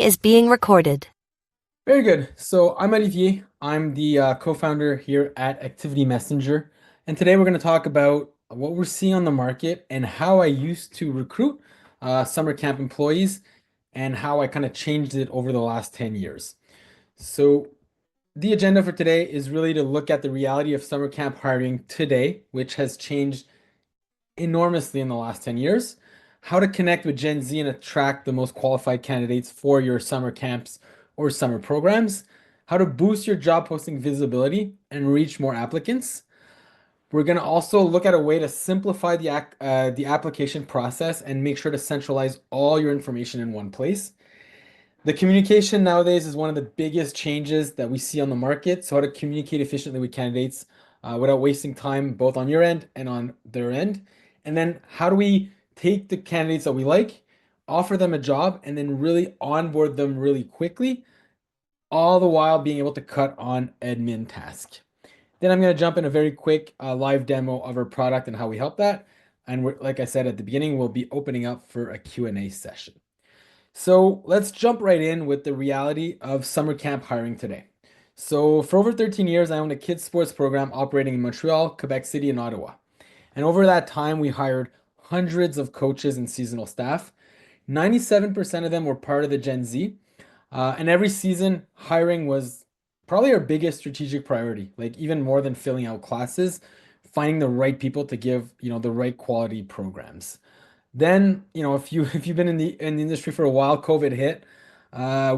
is being recorded. Very good. So I'm Olivier. I'm the co-founder here at Activity Messenger. And today we're going to talk about what we're seeing on the market and how I used to recruit summer camp employees and how I kind of changed it over the last 10 years. So the agenda for today is really to look at the reality of summer camp hiring today, which has changed enormously in the last 10 years, how to connect with Gen Z and attract the most qualified candidates for your summer camps or summer programs, how to boost your job posting visibility and reach more applicants. We're going to also look at a way to simplify the application process and make sure to centralize all your information in one place. The communication nowadays is one of the biggest changes that we see on the market. So how to communicate efficiently with candidates without wasting time both on your end and on their end. And then how do we take the candidates that we like, offer them a job, and then really onboard them really quickly, all the while being able to cut on admin tasks. Then I'm going to jump in a very quick live demo of our product and how we help that. And like I said at the beginning, we'll be opening up for a Q&A session. So let's jump right in with the reality of summer camp hiring today. So for over 13 years, I owned a kids sports program operating in Montreal, Quebec City, and Ottawa. And over that time, we hired hundreds of coaches and seasonal staff. 97% of them were part of the Gen Z. And every season, hiring was probably our biggest strategic priority, like even more than filling out classes, finding the right people to give, the right quality programs. Then, if you've been in the industry for a while, COVID hit.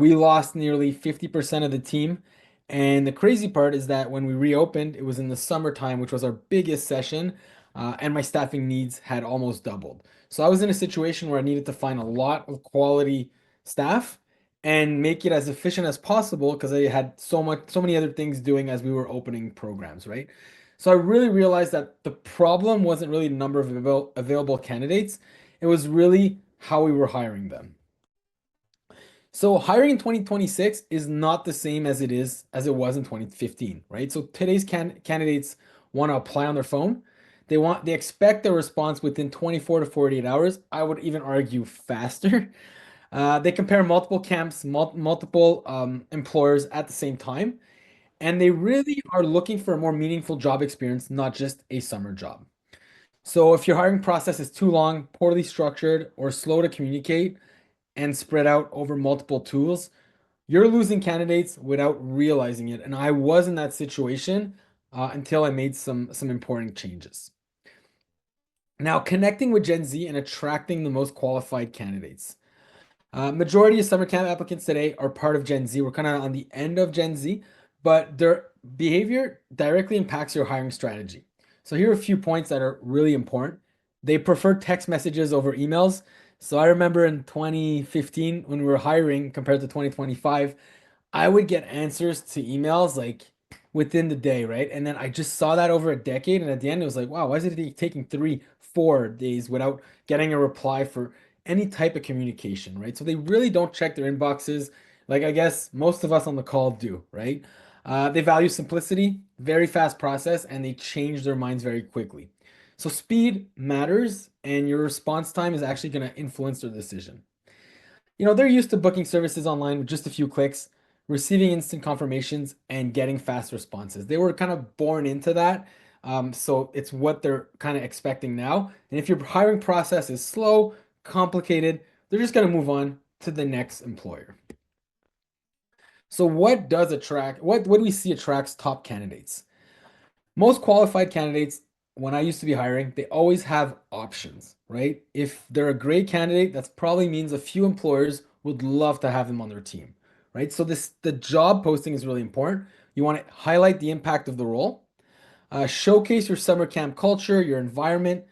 We lost nearly 50% of the team. And the crazy part is that when we reopened, it was in the summertime, which was our biggest session, and my staffing needs had almost doubled. So I was in a situation where I needed to find a lot of quality staff and make it as efficient as possible because I had so many other things doing as we were opening programs, right? So I really realized that the problem wasn't really the number of available candidates. It was really how we were hiring them. So hiring in 2026 is not the same as it was in 2015, right? So today's candidates want to apply on their phone. They expect their response within 24 to 48 hours. I would even argue faster. They compare multiple camps, multiple employers at the same time, and they really are looking for a more meaningful job experience, not just a summer job. So if your hiring process is too long, poorly structured, or slow to communicate and spread out over multiple tools, you're losing candidates without realizing it. And I was in that situation until I made some important changes. Now, connecting with Gen Z and attracting the most qualified candidates. Majority of summer camp applicants today are part of Gen Z. We're kind of on the end of Gen Z, but their behavior directly impacts your hiring strategy. So here are a few points that are really important. They prefer text messages over emails. So I remember in 2015 when we were hiring compared to 2025, I would get answers to emails like within the day, right? And then I just saw that over a decade. And at the end, it was like, wow, why is it taking 3, 4 days without getting a reply for any type of communication, right? So they really don't check their inboxes like I guess most of us on the call do, right? They value simplicity, very fast process, and they change their minds very quickly. So speed matters, and your response time is actually going to influence their decision. They're used to booking services online with just a few clicks, receiving instant confirmations, and getting fast responses. They were kind of born into that. So it's what they're kind of expecting now. And if your hiring process is slow, complicated, they're just going to move on to the next employer. So what do we see attracts top candidates? Most qualified candidates, when I used to be hiring, they always have options, right? If they're a great candidate, that probably means a few employers would love to have them on their team, right? So the job posting is really important. You want to highlight the impact of the role, showcase your summer camp culture, your environment,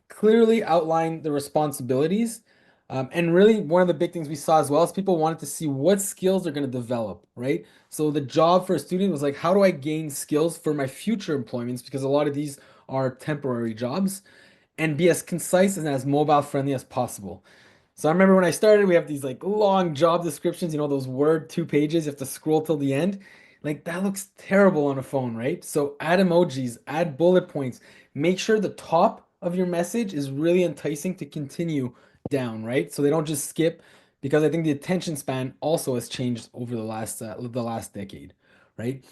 clearly outline the responsibilities. And really, one of the big things we saw as well is people wanted to see what skills they're going to develop, right? So the job for a student was like, how do I gain skills for my future employments? Because a lot of these are temporary jobs, and be as concise and as mobile friendly as possible. So I remember when I started, we have these like long job descriptions, those Word 2 pages, you have to scroll till the end. Like that looks terrible on a phone, right? So add emojis, add bullet points, make sure the top of your message is really enticing to continue down, right? So they don't just skip because I think the attention span also has changed over the last decade, right?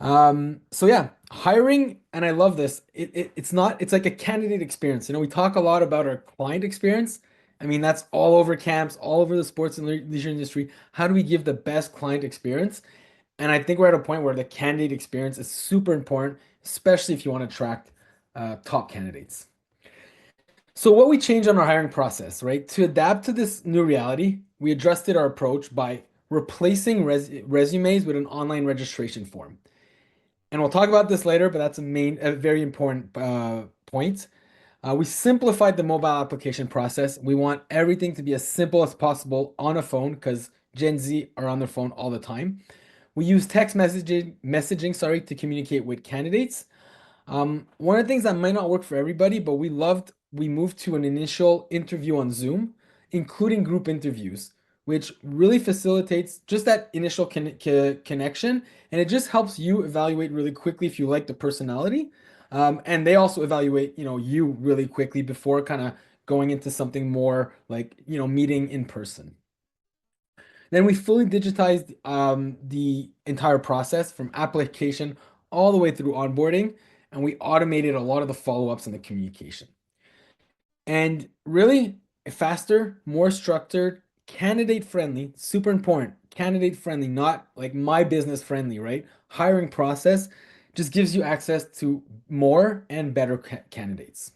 So yeah, hiring, and I love this. It's like a candidate experience. We talk a lot about our client experience. I mean, that's all over camps, all over the sports and leisure industry. How do we give the best client experience? And I think we're at a point where the candidate experience is super important, especially if you want to attract top candidates. So what we changed on our hiring process, right? To adapt to this new reality, we adjusted our approach by replacing resumes with an online registration form. And we'll talk about this later, but that's a very important point. We simplified the mobile application process. We want everything to be as simple as possible on a phone because Gen Z are on their phone all the time. We use messaging, sorry, to communicate with candidates. One of the things that might not work for everybody, but we moved to an initial interview on Zoom, including group interviews, which really facilitates just that initial connection. And it just helps you evaluate really quickly if you like the personality. And they also evaluate, you really quickly before kind of going into something more like, meeting in person. Then we fully digitized the entire process from application all the way through onboarding, and we automated a lot of the follow-ups and the communication. And really faster, more structured, candidate friendly, super important. Candidate friendly, not like my business friendly, right? Hiring process just gives you access to more and better candidates.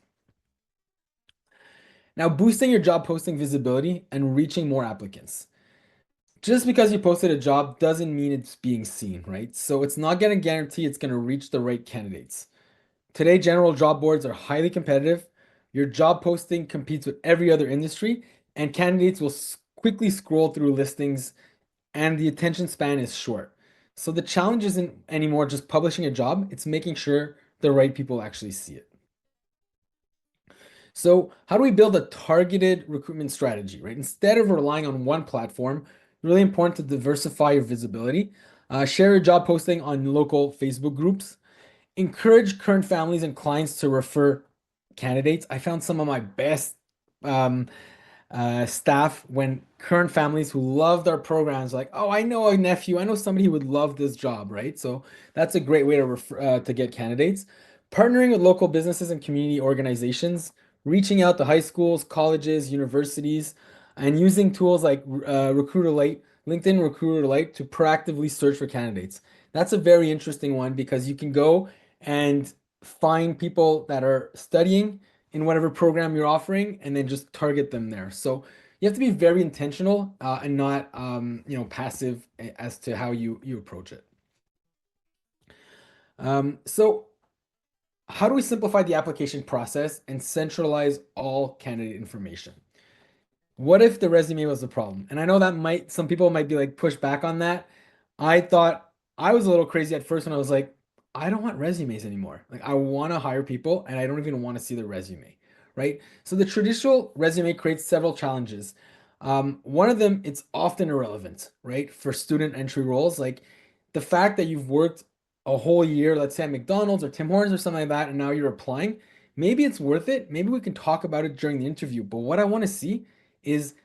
Now, boosting your job posting visibility and reaching more applicants. Just because you posted a job doesn't mean it's being seen, right? So it's not going to guarantee it's going to reach the right candidates. Today, general job boards are highly competitive. Your job posting competes with every other industry, and candidates will quickly scroll through listings, and the attention span is short. So the challenge isn't anymore just publishing a job, it's making sure the right people actually see it. So, how do we build a targeted recruitment strategy, right? Instead of relying on one platform, really important to diversify your visibility. Share your job posting on local Facebook groups. Encourage current families and clients to refer candidates. I found some of my best um, staff when current families who loved our programs, like, oh, I know a nephew, I know somebody who would love this job, right? So that's a great way to get candidates. Partnering with local businesses and community organizations, reaching out to high schools, colleges, universities, and using tools like Recruiter Lite, LinkedIn Recruiter Lite to proactively search for candidates. That's a very interesting one because you can go and find people that are studying in whatever program you're offering and then just target them there. So you have to be very intentional and not passive as to how you approach it. So how do we simplify the application process and centralize all candidate information? What if the resume was the problem? And I know that some people might be like push back on that. I thought I was a little crazy at first when I was like, I don't want resumes anymore. Like I want to hire people and I don't even want to see the resume, right? So the traditional resume creates several challenges. One of them, it's often irrelevant, right? For student entry roles, like the fact that you've worked a whole year, let's say at McDonald's or Tim Hortons or something like that, and now you're applying, maybe it's worth it. Maybe we can talk about it during the interview. But what I want to see is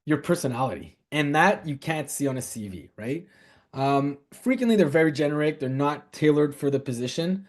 your personality, and that you can't see on a CV, right? Frequently, they're very generic. They're not tailored for the position.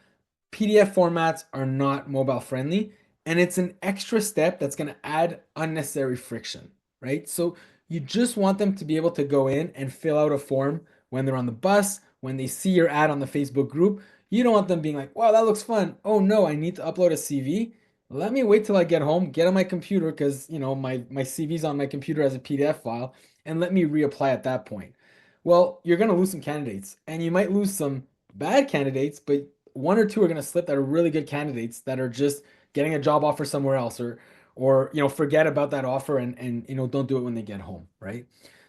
PDF formats are not mobile friendly, and it's an extra step that's going to add unnecessary friction, right? So you just want them to be able to go in and fill out a form when they're on the bus, when they see your ad on the Facebook group. You don't want them being like, wow, that looks fun. Oh no, I need to upload a CV. Let me wait till I get home, get on my computer because my CV's on my computer as a PDF file, and let me reapply at that point. Well, you're going to lose some candidates, and you might lose some bad candidates, but one or two are going to slip that are really good candidates that are just getting a job offer somewhere else or forget about that offer and don't do it when they get home, right?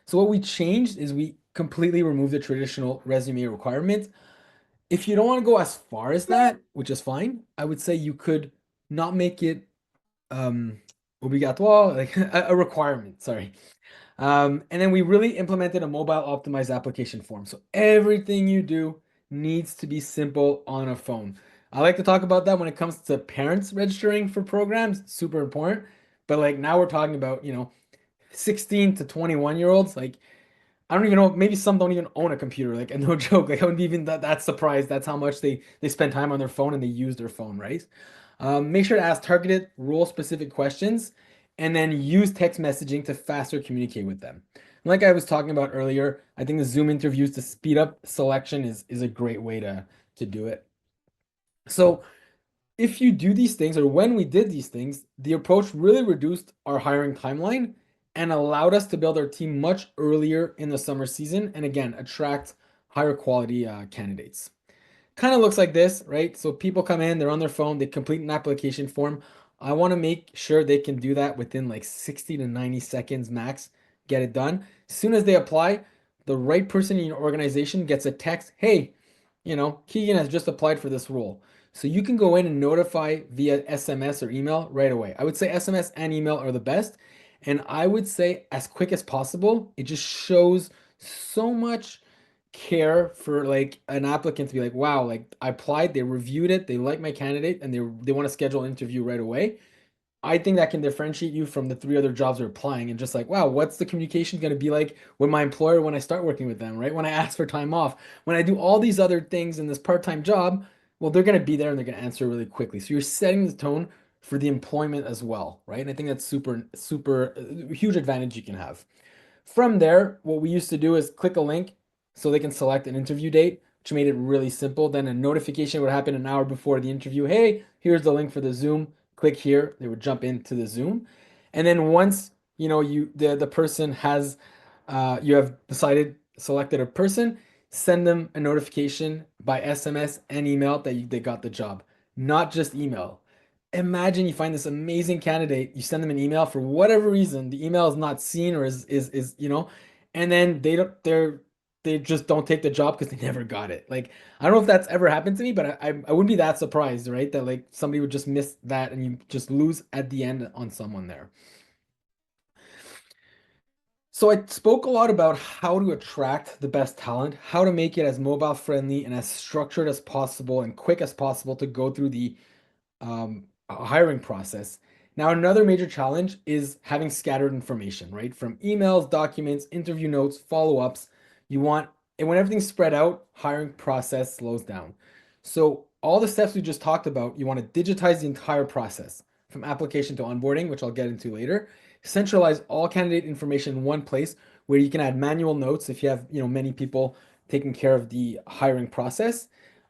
So what we changed is we completely removed the traditional resume requirement. If you don't want to go as far as that, which is fine, I would say you could not make it obligatoire, like a requirement, sorry. And then we really implemented a mobile optimized application form. So everything you do needs to be simple on a phone. I like to talk about that when it comes to parents registering for programs, super important. But like now we're talking about, 16 to 21 year olds, like I don't even know, maybe some don't even own a computer. Like, and no joke, like I wouldn't be even that surprised. That's how much they spend time on their phone and they use their phone, right? Make sure to ask targeted, role-specific questions, and then use text messaging to faster communicate with them. Like I was talking about earlier, I think the Zoom interviews to speed up selection is a great way to do it. So if you do these things, or when we did these things, the approach really reduced our hiring timeline and allowed us to build our team much earlier in the summer season and again, attract higher quality candidates. Kind of looks like this, right? So people come in, they're on their phone, they complete an application form. I want to make sure they can do that within like 60 to 90 seconds max, get it done. As soon as they apply, the right person in your organization gets a text, hey, Keegan has just applied for this role. So you can go in and notify via SMS or email right away. I would say SMS and email are the best. And I would say as quick as possible. It just shows so much care for like an applicant to be like, wow, like I applied, they reviewed it, they like my candidate, and they want to schedule an interview right away. I think that can differentiate you from the three other jobs you're applying and just like, wow, what's the communication going to be like with my employer when I start working with them, right? When I ask for time off, when I do all these other things in this part-time job, well, they're going to be there and they're going to answer really quickly. So you're setting the tone for the employment as well, right? And I think that's super huge advantage you can have. From there, what we used to do is click a link so they can select an interview date, which made it really simple. Then a notification would happen an hour before the interview. Hey, here's the link for the Zoom. Click here. They would jump into the Zoom. And then once, the person has you have decided selected a person, send them a notification by SMS and email that they got the job, not just email. Imagine you find this amazing candidate, you send them an email for whatever reason, the email is not seen or is, and then they just don't take the job because they never got it. Like I don't know if that's ever happened to me, but I wouldn't be that surprised, right? That like somebody would just miss that and you just lose at the end on someone there. So I spoke a lot about how to attract the best talent, how to make it as mobile friendly and as structured as possible and quick as possible to go through the hiring process. Now, another major challenge is having scattered information, right? From emails, documents, interview notes, follow-ups. And when everything's spread out, hiring process slows down. So all the steps we just talked about, you want to digitize the entire process from application to onboarding, which I'll get into later. Centralize all candidate information in one place where you can add manual notes if you have, many people taking care of the hiring process.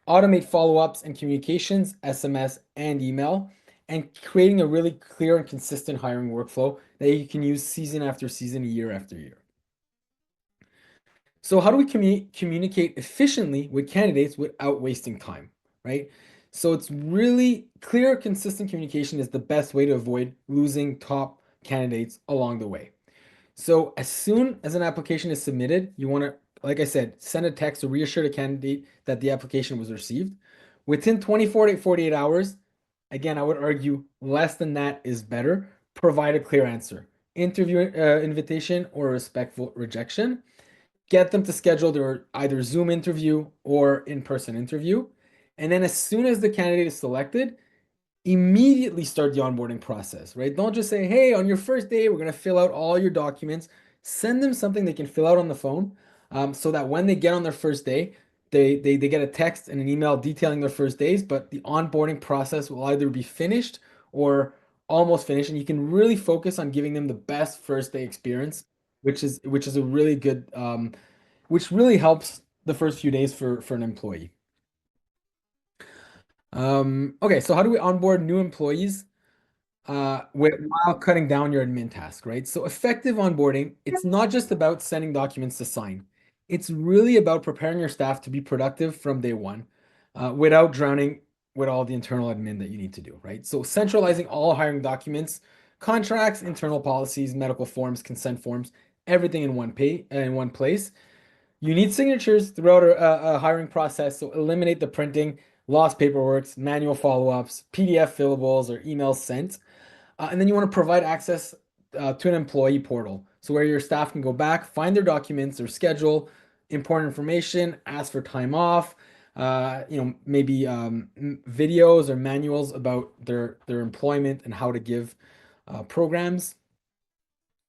Automate follow-ups and communications, SMS and email, and creating a really clear and consistent hiring workflow that you can use season after season, year after year. So how do we communicate efficiently with candidates without wasting time, right? So it's really clear, consistent communication is the best way to avoid losing top candidates along the way. So as soon as an application is submitted, you want to, like I said, send a text to reassure the candidate that the application was received. Within 24 to 48 hours, again, I would argue less than that is better. Provide a clear answer. Interview invitation or respectful rejection. Get them to schedule their either Zoom interview or in-person interview. And then as soon as the candidate is selected, immediately start the onboarding process, right? Don't just say, hey, on your first day, we're going to fill out all your documents. Send them something they can fill out on the phone so that when they get on their first day, they get a text and an email detailing their first days, but the onboarding process will either be finished or almost finished. And you can really focus on giving them the best first day experience, which is a really good, which really helps the first few days for an employee. Okay, so how do we onboard new employees? While cutting down your admin task, right? So effective onboarding, it's not just about sending documents to sign. It's really about preparing your staff to be productive from day one, without drowning with all the internal admin that you need to do, right? So centralizing all hiring documents, contracts, internal policies, medical forms, consent forms, everything in one place. You need signatures throughout a hiring process, so eliminate the printing, lost paperwork, manual follow-ups, PDF fillables, or emails sent. And then you want to provide access to an employee portal. So where your staff can go back, find their documents, their schedule, important information, ask for time off, maybe videos or manuals about their employment and how to give programs.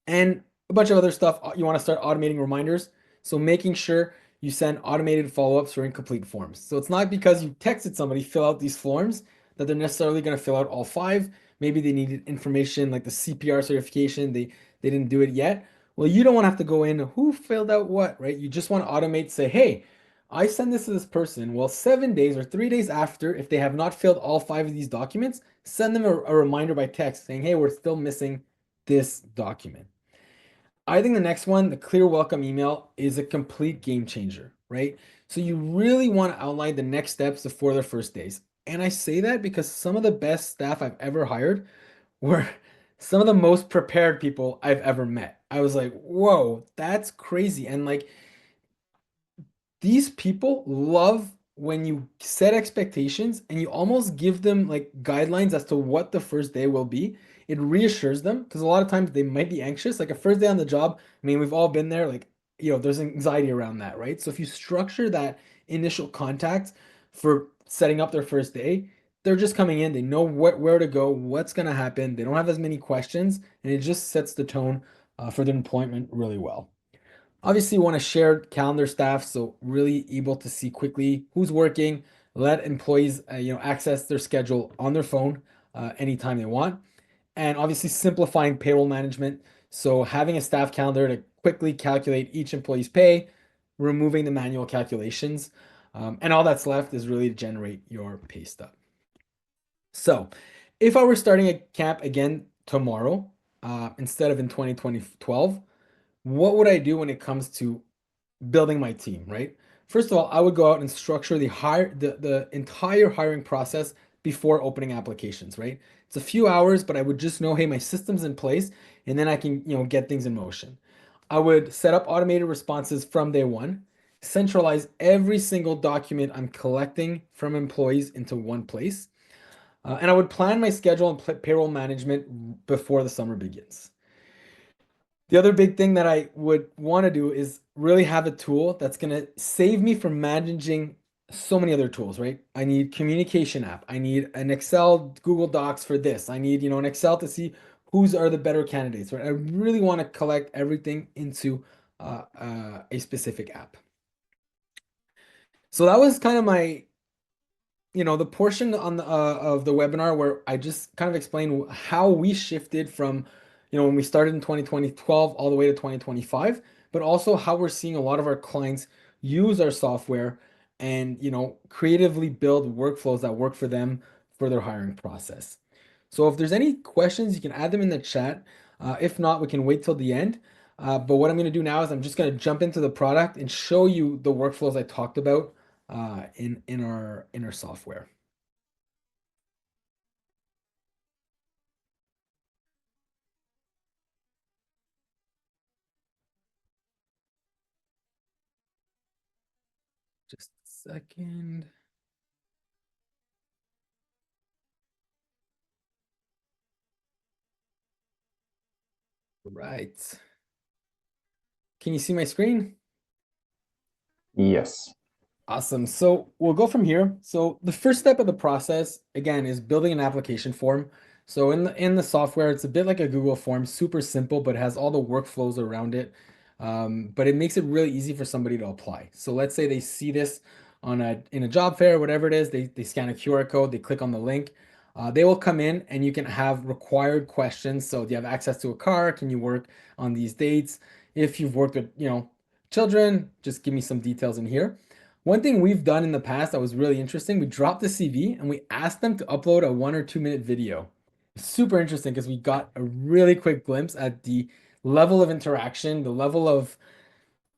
And a bunch of other stuff. You want to start automating reminders. So making sure you send automated follow-ups for incomplete forms. So it's not because you texted somebody fill out these forms that they're necessarily going to fill out all five. Maybe they needed information like the CPR certification. They didn't do it yet. Well, you don't want to have to go in who filled out what, right? You just want to automate, say, hey, I send this to this person. Well, 7 days or 3 days after, if they have not filled all five of these documents, send them a reminder by text saying, hey, we're still missing this document. I think the next one, the clear welcome email, is a complete game changer, right? So you really want to outline the next steps before their first days. And I say that because some of the best staff I've ever hired were some of the most prepared people I've ever met. I was like, whoa, that's crazy. And like these people love when you set expectations and you almost give them like guidelines as to what the first day will be. It reassures them because a lot of times they might be anxious. Like a first day on the job, I mean, we've all been there, like, there's anxiety around that, right? So if you structure that initial contact for setting up their first day, they're just coming in, they know where to go, what's going to happen, they don't have as many questions, and it just sets the tone for their employment really well. Obviously, you want to share calendar staff, so really able to see quickly who's working, let employees access their schedule on their phone anytime they want, and obviously simplifying payroll management. So having a staff calendar to quickly calculate each employee's pay, removing the manual calculations, and all that's left is really to generate your pay stub. So if I were starting a camp again tomorrow, instead of in 2012, what would I do when it comes to building my team, right? First of all, I would go out and structure the entire hiring process before opening applications, right? It's a few hours, but I would just know, hey, my system's in place, and then I can, get things in motion. I would set up automated responses from day one, centralize every single document I'm collecting from employees into one place, and I would plan my schedule and payroll management before the summer begins. The other big thing that I would want to do is really have a tool that's going to save me from managing so many other tools, right? I need communication app. I need an Excel, Google Docs for this. I need, an Excel to see who's are the better candidates, right? I really want to collect everything into a specific app. So that was kind of my the portion on the of the webinar where I just kind of explained how we shifted from, when we started in 2012 all the way to 2025, but also how we're seeing a lot of our clients use our software and, creatively build workflows that work for them for their hiring process. So if there's any questions, you can add them in the chat. If not, we can wait till the end. But what I'm going to do now is I'm just going to jump into the product and show you the workflows I talked about in our software. Just a second. Right. Can you see my screen? Yes. Awesome. So we'll go from here. So the first step of the process, again, is building an application form. So in the software, it's a bit like a Google form, super simple, but it has all the workflows around it. But it makes it really easy for somebody to apply. So let's say they see this in a job fair, whatever it is, they scan a QR code, they click on the link. They will come in and you can have required questions. So do you have access to a car? Can you work on these dates? If you've worked with, children, just give me some details in here. One thing we've done in the past that was really interesting, we dropped the CV and we asked them to upload a 1 or 2 minute video. Super interesting because we got a really quick glimpse at the level of interaction, the level of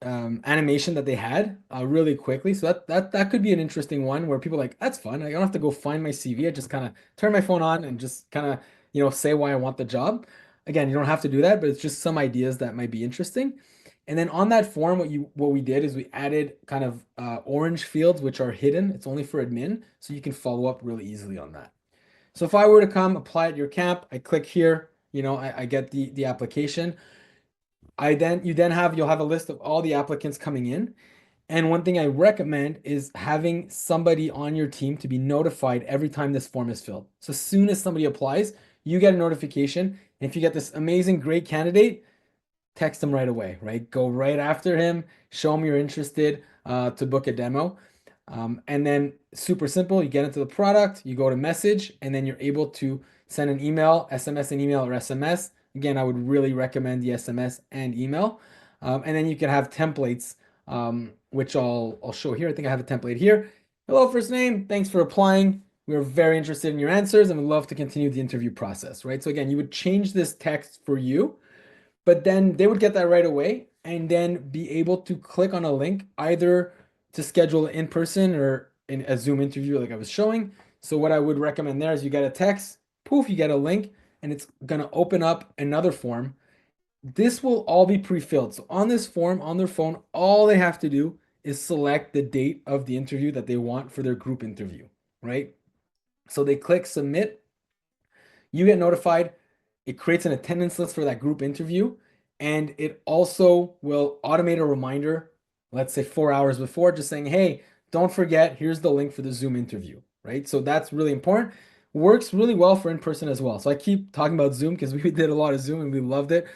animation that they had really quickly. So that could be an interesting one where people are like, that's fun. I don't have to go find my CV. I just kind of turn my phone on and just kind of, say why I want the job. Again, you don't have to do that, but it's just some ideas that might be interesting. And then on that form, what we did is we added kind of orange fields, which are hidden. It's only for admin, so you can follow up really easily on that. So if I were to come apply at your camp, I click here, I get the application. You'll have a list of all the applicants coming in. And one thing I recommend is having somebody on your team to be notified every time this form is filled. So as soon as somebody applies, you get a notification. And if you get this amazing, great candidate, text him right away, right? Go right after him, show him you're interested to book a demo. And then super simple, you get into the product, you go to message, and then you're able to send an email, SMS and email or SMS. Again, I would really recommend the SMS and email. And then you can have templates, which I'll show here. I think I have a template here. Hello, first name. Thanks for applying. We are very interested in your answers and would love to continue the interview process, right? So again, you would change this text for you, but then they would get that right away and then be able to click on a link either to schedule in person or in a Zoom interview like I was showing. So what I would recommend there is you get a text, poof, you get a link, and it's gonna open up another form. This will all be pre-filled. So on this form, on their phone, all they have to do is select the date of the interview that they want for their group interview, right? So they click submit, you get notified. It creates an attendance list for that group interview, and it also will automate a reminder, let's say 4 hours before, just saying, hey, don't forget, here's the link for the Zoom interview, right? So that's really important. Works really well for in person as well. So I keep talking about Zoom because we did a lot of Zoom and we loved it.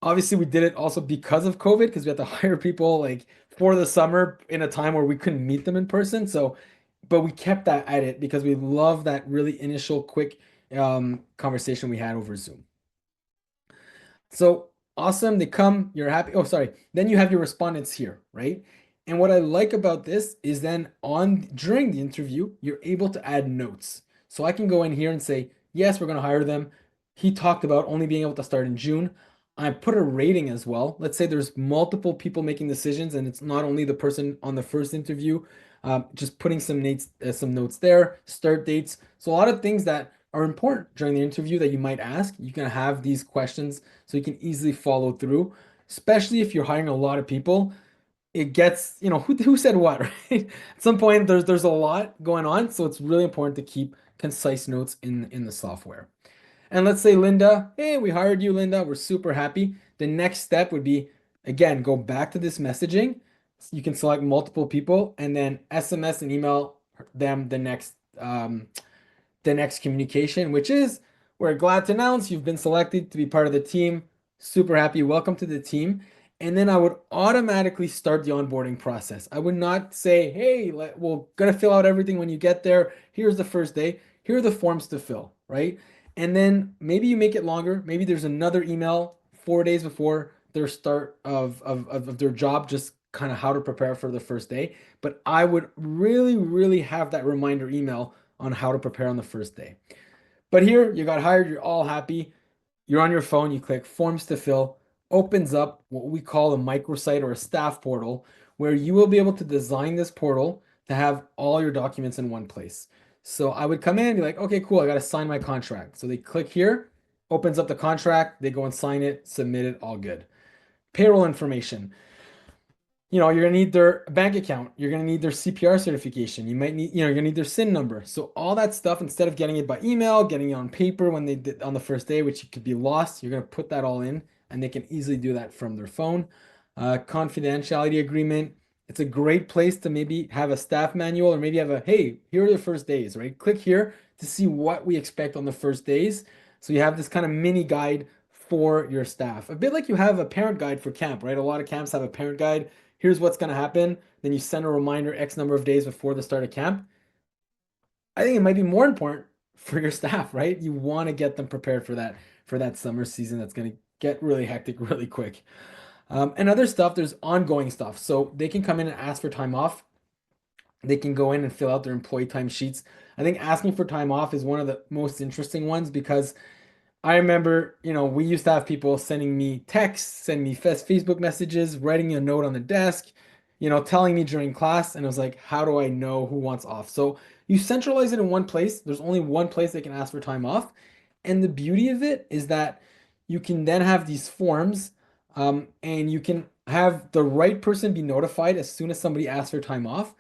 Obviously, we did it also because of COVID because we had to hire people like for the summer in a time where we couldn't meet them in person. So, but we kept that at it because we love that really initial quick conversation we had over Zoom. So awesome. They come, you're happy. Oh, sorry. Then you have your respondents here, right? And what I like about this is then on during the interview, you're able to add notes. So I can go in here and say, yes, we're going to hire them. He talked about only being able to start in June. I put a rating as well. Let's say there's multiple people making decisions, and it's not only the person on the first interview. Just putting some notes there, start dates. So a lot of things that are important during the interview that you might ask. You can have these questions so you can easily follow through, especially if you're hiring a lot of people. It gets, who said what, right? At some point, there's a lot going on, so it's really important to keep concise notes in the software. And let's say Linda, hey, we hired you, Linda. We're super happy. The next step would be, again, go back to this messaging. You can select multiple people and then SMS and email them the next communication, which is we're glad to announce you've been selected to be part of the team. Super happy. Welcome to the team. And then I would automatically start the onboarding process. I would not say, hey, we're going to fill out everything when you get there. Here's the first day. Here are the forms to fill, right? And then maybe you make it longer. Maybe there's another email 4 days before their start of their job, just kind of how to prepare for the first day. But I would really, really have that reminder email on how to prepare on the first day. But here you got hired, you're all happy. You're on your phone, you click forms to fill, opens up what we call a microsite or a staff portal, where you will be able to design this portal to have all your documents in one place. So I would come in and be like, okay, cool, I got to sign my contract. So they click here, opens up the contract, they go and sign it, submit it, all good. Payroll information. You're gonna need their bank account. You're gonna need their CPR certification. You might need, you're gonna need their SIN number. So all that stuff, instead of getting it by email, getting it on paper when they did on the first day, which could be lost, you're gonna put that all in, and they can easily do that from their phone. Confidentiality agreement. It's a great place to maybe have a staff manual or maybe have hey, here are the first days, right? Click here to see what we expect on the first days. So you have this kind of mini guide for your staff. A bit like you have a parent guide for camp, right? A lot of camps have a parent guide. Here's what's going to happen. Then you send a reminder X number of days before the start of camp. I think it might be more important for your staff, right? You want to get them prepared for that summer season that's going to get really hectic really quick. And other stuff, there's ongoing stuff. So they can come in and ask for time off. They can go in and fill out their employee time sheets. I think asking for time off is one of the most interesting ones because I remember, we used to have people sending me texts, sending me Facebook messages, writing a note on the desk, telling me during class. And it was like, how do I know who wants off? So you centralize it in one place. There's only one place they can ask for time off. And the beauty of it is that you can then have these forms, and you can have the right person be notified as soon as somebody asks for time off.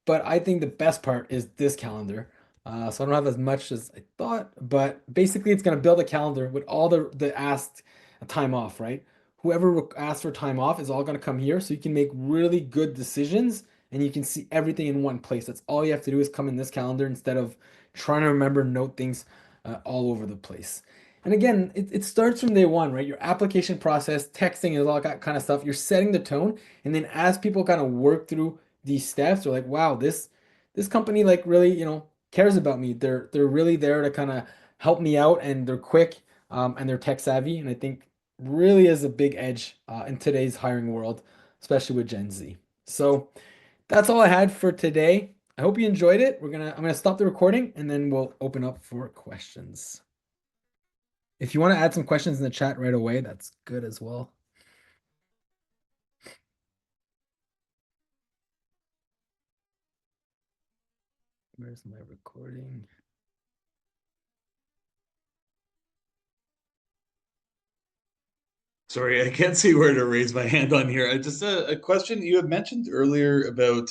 But I think the best part is this calendar. So I don't have as much as I thought, but basically it's going to build a calendar with all the asked time off, right? Whoever asks for time off is all going to come here, so you can make really good decisions and you can see everything in one place. That's all you have to do is come in this calendar instead of trying to remember note things all over the place. And again, it starts from day one, right? Your application process, texting, and all that kind of stuff. You're setting the tone, and then as people kind of work through these steps, they're like, wow, this company like really, cares about me. They're really there to kind of help me out, and they're quick, and they're tech savvy. And I think really is a big edge in today's hiring world, especially with Gen Z. So that's all I had for today. I hope you enjoyed it. I'm gonna stop the recording, and then we'll open up for questions. If you want to add some questions in the chat right away, that's good as well. Where's my recording? Sorry, I can't see where to raise my hand on here. Just a question you had mentioned earlier about